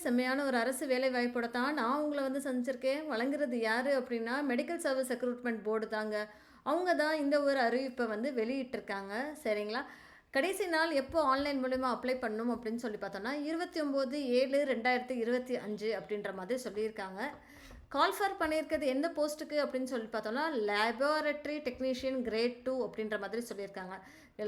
செம்மையான ஒரு அரசு வேலைவாய்ப்போட தான் நான் உங்கள வந்து சந்திச்சிருக்கேன். வழங்குறது யாரு அப்படின்னா, மெடிக்கல் சர்வீஸ் ரெக்ரூட்மெண்ட் போர்டு தாங்க. அவங்க தான் இந்த ஒரு அறிவிப்பை வந்து வெளியிட்டிருக்காங்க. சரிங்களா? கடைசி நாள் எப்போ ஆன்லைன் மூலியமா அப்ளை பண்ணணும் அப்படின்னு சொல்லி பார்த்தோம்னா, 29/7/2025 அப்படின்ற மாதிரி சொல்லியிருக்காங்க. கால் ஃபார் பண்ணியிருக்கிறது எந்த போஸ்ட்டுக்கு அப்படின்னு சொல்லி பார்த்தோம்னா, லேபாரட்டரி டெக்னீஷியன் கிரேட் 2 அப்படின்ற மாதிரி சொல்லியிருக்காங்க.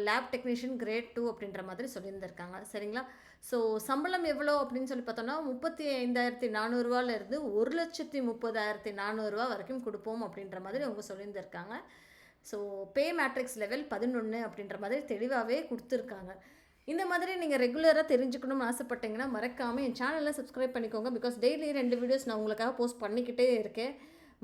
லேப் டெக்னீஷியன் கிரேட் 2 அப்படின்ற மாதிரி சொல்லியிருந்திருக்காங்க. சரிங்களா? ஸோ சம்பளம் எவ்வளோ அப்படின்னு சொல்லி பார்த்தோம்னா, ரூ. 35,400லேருந்து ரூ. 1,30,400 வரைக்கும் குடுப்போம் அப்படின்ற மாதிரி அவங்க சொல்லியிருந்திருக்காங்க. ஸோ பே மேட்ரிக்ஸ் லெவல் 11 அப்படின்ற மாதிரி தெளிவாகவே குடுத்துருக்காங்க. இந்த மாதிரி நீங்கள் ரெகுலராக தெரிஞ்சுக்கணும்னு ஆசைப்பட்டீங்கன்னா, மறக்காமல் என் சேனலை சப்ஸ்கிரைப் பண்ணிக்கோங்க. பிகாஸ் டெய்லி 2 வீடியோஸ் நான் உங்களுக்காக போஸ்ட் பண்ணிக்கிட்டே இருக்கேன்.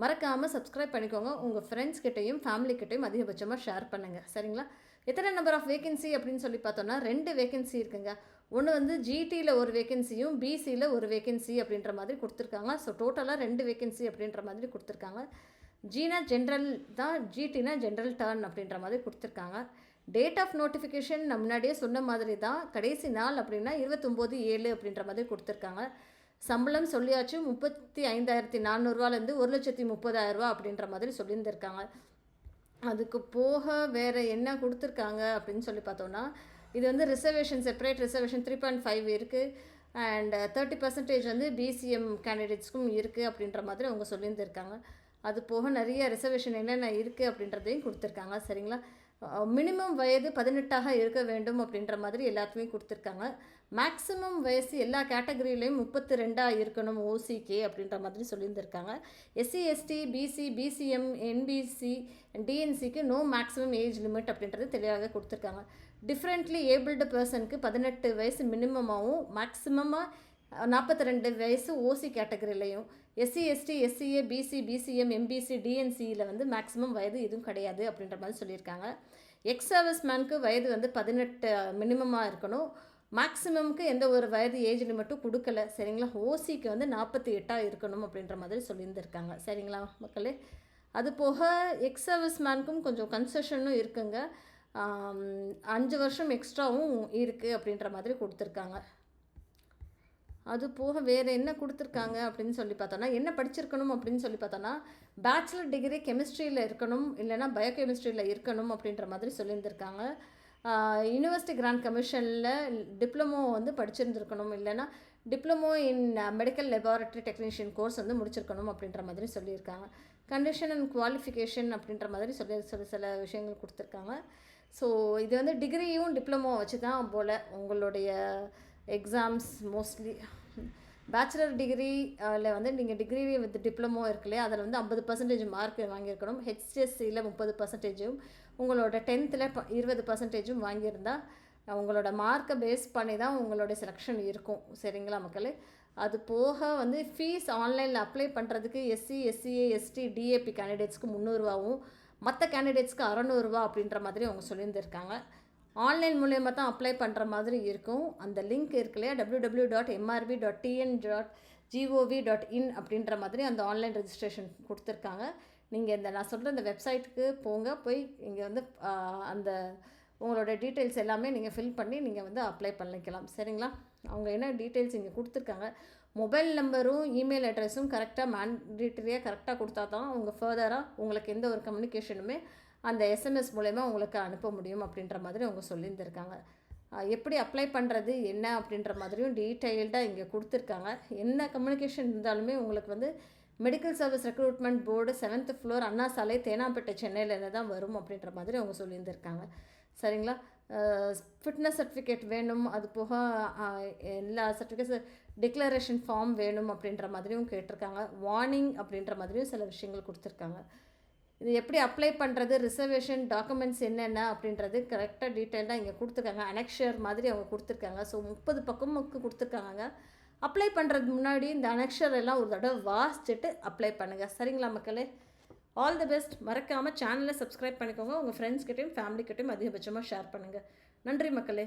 மறக்காமல் சப்ஸ்கிரைப் பண்ணிக்கோங்க. உங்கள் ஃப்ரெண்ட்ஸ் கிட்டேயும் ஃபேமிலி கிட்டேயும் அதிகபட்சமாக ஷேர் பண்ணுங்கள். சரிங்களா? எத்தனை நம்பர் ஆஃப் வேகன்சி அப்படின்னு சொல்லி பார்த்தோம்னா, 2 வேகன்சி இருக்குங்க. ஒன்று வந்து ஜிடியில் ஒரு வேகன்சியும், பிசியில் ஒரு வேகன்சி அப்படின்ற மாதிரி கொடுத்துருக்காங்க. ஸோ டோட்டலாக 2 வேகன்சி அப்படின்ற மாதிரி கொடுத்துருக்காங்க. ஜினா ஜென்ரல் தான், ஜிடினா ஜென்ரல் டர்ன் அப்படின்ற மாதிரி கொடுத்துருக்காங்க. டேட் ஆஃப் நோட்டிஃபிகேஷன் நான் முன்னாடியே சொன்ன மாதிரி தான். கடைசி நாள் அப்படின்னா 29/7 அப்படின்ற மாதிரி கொடுத்துருக்காங்க. சம்பளம் சொல்லியாச்சு, 35,400லேருந்து 1,30,000 அப்படின்ற மாதிரி சொல்லியிருந்திருக்காங்க. அதுக்கு போக வேறு என்ன கொடுத்துருக்காங்க அப்படின்னு சொல்லி பார்த்தோன்னா, இது வந்து ரிசர்வேஷன், செப்பரேட் ரிசர்வேஷன் 3.5 இருக்குது. அண்ட் 30% வந்து பிசிஎம் கேண்டிடேட்ஸ்க்கும் இருக்குது அப்படின்ற மாதிரி அவங்க சொல்லியிருந்திருக்காங்க. அது போக நிறைய ரிசர்வேஷன் என்னென்ன இருக்குது அப்படின்றதையும் கொடுத்துருக்காங்க. சரிங்களா? மினிமம் வயது 18ஆக இருக்க வேண்டும் அப்படின்ற மாதிரி எல்லாத்துலேயும் கொடுத்துருக்காங்க. மேக்ஸிமம் வயசு எல்லா கேட்டகரியிலையும் 32 இருக்கணும் ஓசிகே அப்படின்ற மாதிரி சொல்லியிருந்திருக்காங்க. SC, ST, BC, BCM, NBC, டிஎன்சிக்கு நோ மேக்ஸிமம் ஏஜ் லிமிட் அப்படின்றது தெளிவாக கொடுத்துருக்காங்க. டிஃப்ரெண்ட்லி ஏபிள்டு பர்சனுக்கு 18 வயசு மினிமமாகவும், மேக்ஸிமமாக 42 வயசு ஓசி கேட்டகரிலையும், SC, ST, SCA, BC, BCM, MBC, டிஎன்சியில் வந்து மேக்ஸிமம் வயது எதுவும் கிடையாது அப்படின்ற மாதிரி சொல்லியிருக்காங்க. எக்ஸ் சர்வீஸ் மேனுக்கு வயது வந்து 18 மினிமமாக இருக்கணும். மேக்ஸிமம்க்கு எந்த ஒரு வயது ஏஜ் லிமிட்டும் கொடுக்கல. சரிங்களா? ஓசிக்கு வந்து 48 இருக்கணும் அப்படின்ற மாதிரி சொல்லியிருந்திருக்காங்க. சரிங்களா மக்களே? அது போக எக்ஸ் சர்வீஸ் மேனுக்கும் கொஞ்சம் கன்செஷனும் இருக்குங்க. 5 வருஷம் எக்ஸ்ட்ராவும் இருக்குது அப்படின்ற மாதிரி கொடுத்துருக்காங்க. அது போக வேறு என்ன கொடுத்துருக்காங்க அப்படின்னு சொல்லி பார்த்தோன்னா, என்ன படிச்சிருக்கணும் அப்படின்னு சொல்லி பார்த்தோன்னா, பேச்சுலர் டிகிரி கெமிஸ்ட்ரியில் இருக்கணும், இல்லைனா பயோகெமிஸ்ட்ரியில் இருக்கணும் அப்படின்ற மாதிரி சொல்லியிருந்திருக்காங்க. யூனிவர்சிட்டி கிராண்ட் கமிஷனில் டிப்ளமோ வந்து படிச்சிருந்துருக்கணும், இல்லைனா diploma in medical laboratory technician course வந்து முடிச்சிருக்கணும் அப்படின்ற மாதிரி சொல்லியிருக்காங்க. கண்டிஷன் அண்ட் குவாலிஃபிகேஷன் அப்படின்ற மாதிரி சில விஷயங்கள் கொடுத்துருக்காங்க. ஸோ இது வந்து டிகிரியும் டிப்ளமோ வச்சு தான் போல் உங்களுடைய எக்ஸாம்ஸ் மோஸ்ட்லி. பேச்சுலர் டிகிரியில் வந்து நீங்கள் டிகிரி வித் டிப்ளமோ இருக்கு இல்லையா, அதில் வந்து 50% மார்க் வாங்கியிருக்கணும். ஹெச்எஸ்சியில் 30%, உங்களோட 10th 20% வாங்கியிருந்தால் உங்களோட மார்க்கை பேஸ் பண்ணி தான் உங்களோட செலெக்ஷன் இருக்கும். சரிங்களா மக்களே? அது போக வந்து ஃபீஸ் ஆன்லைனில் அப்ளை பண்ணுறதுக்கு எஸ்சி, எஸ்சிஏ, எஸ்டி, டிஏபி கேண்டிடேட்ஸ்க்கு 300ரூவாவும், மற்ற கேண்டிடேட்ஸ்க்கு 600 அப்படின்ற மாதிரி அவங்க சொல்லியிருந்திருக்காங்க. ஆன்லைன் மூலயமா தான் அப்ளை பண்ணுற மாதிரி இருக்கும். அந்த லிங்க் இருக்கு இல்லையா, www.mrb.tn.gov.in அப்படின்ற மாதிரி அந்த ஆன்லைன் ரெஜிஸ்ட்ரேஷன் கொடுத்துருக்காங்க. நீங்கள் நான் சொல்கிற இந்த வெப்சைட்டுக்கு போய் இங்கே வந்து அந்த உங்களோட டீட்டெயில்ஸ் எல்லாமே நீங்கள் ஃபில் பண்ணி நீங்கள் வந்து அப்ளை பண்ணிக்கலாம். சரிங்களா? அவங்க என்ன டீட்டெயில்ஸ் இங்கே கொடுத்துருக்காங்க, மொபைல் நம்பரும் இமெயில் அட்ரஸும் கரெக்டாக மேண்டேட்டரியாக கரெக்டாக கொடுத்தா தான் அவங்க ஃபர்தராக உங்களுக்கு எந்த ஒரு கம்யூனிகேஷனுமே அந்த எஸ்எம்எஸ் மூலயமா உங்களுக்கு அனுப்ப முடியும் அப்படின்ற மாதிரி அவங்க சொல்லியிருந்திருக்காங்க. எப்படி அப்ளை பண்ணுறது என்ன அப்படின்ற மாதிரியும் டீட்டெயில்டாக இங்கே கொடுத்துருக்காங்க. என்ன கம்யூனிகேஷன் இருந்தாலுமே உங்களுக்கு வந்து medical service recruitment board 7th floor, Anna Salai, Teynampet, சென்னையிலேருந்து தான் வரும் அப்படின்ற மாதிரி அவங்க சொல்லியிருந்திருக்காங்க. சரிங்களா? ஃபிட்னஸ் சர்டிஃபிகேட் வேணும், அது போக எல்லா சர்டிஃபிகேட்ஸ், டிக்ளரேஷன் ஃபார்ம் வேணும் அப்படின்ற மாதிரியும் கேட்டிருக்காங்க. வார்னிங் அப்படின்ற மாதிரியும் சில விஷயங்கள் கொடுத்துருக்காங்க. இது எப்படி அப்ளை பண்ணுறது, ரிசர்வேஷன் டாக்குமெண்ட்ஸ் என்னென்ன அப்படின்றது கரெக்டாக டீட்டெயில்டாக இங்கே கொடுத்துருக்காங்க. அனெக்ஷர் மாதிரி அவங்க கொடுத்துருக்காங்க. ஸோ 30 பக்கமுக்கு கொடுத்துருக்காங்க. அப்ளை பண்ணுறதுக்கு முன்னாடி இந்த அனெக்ஷர் எல்லாம் ஒரு தடவை வாசிச்சுட்டு அப்ளை பண்ணுங்கள். சரிங்களா மக்களே? All the best. மறக்காமல் சேனலை சப்ஸ்கிரைப் பண்ணிக்கோங்க. உங்கள் ஃப்ரெண்ட்ஸ்கிட்டையும் ஃபேமிலிக்கிட்டையும் அதிகபட்சமாக ஷேர் பண்ணுங்கள். நன்றி மக்களே.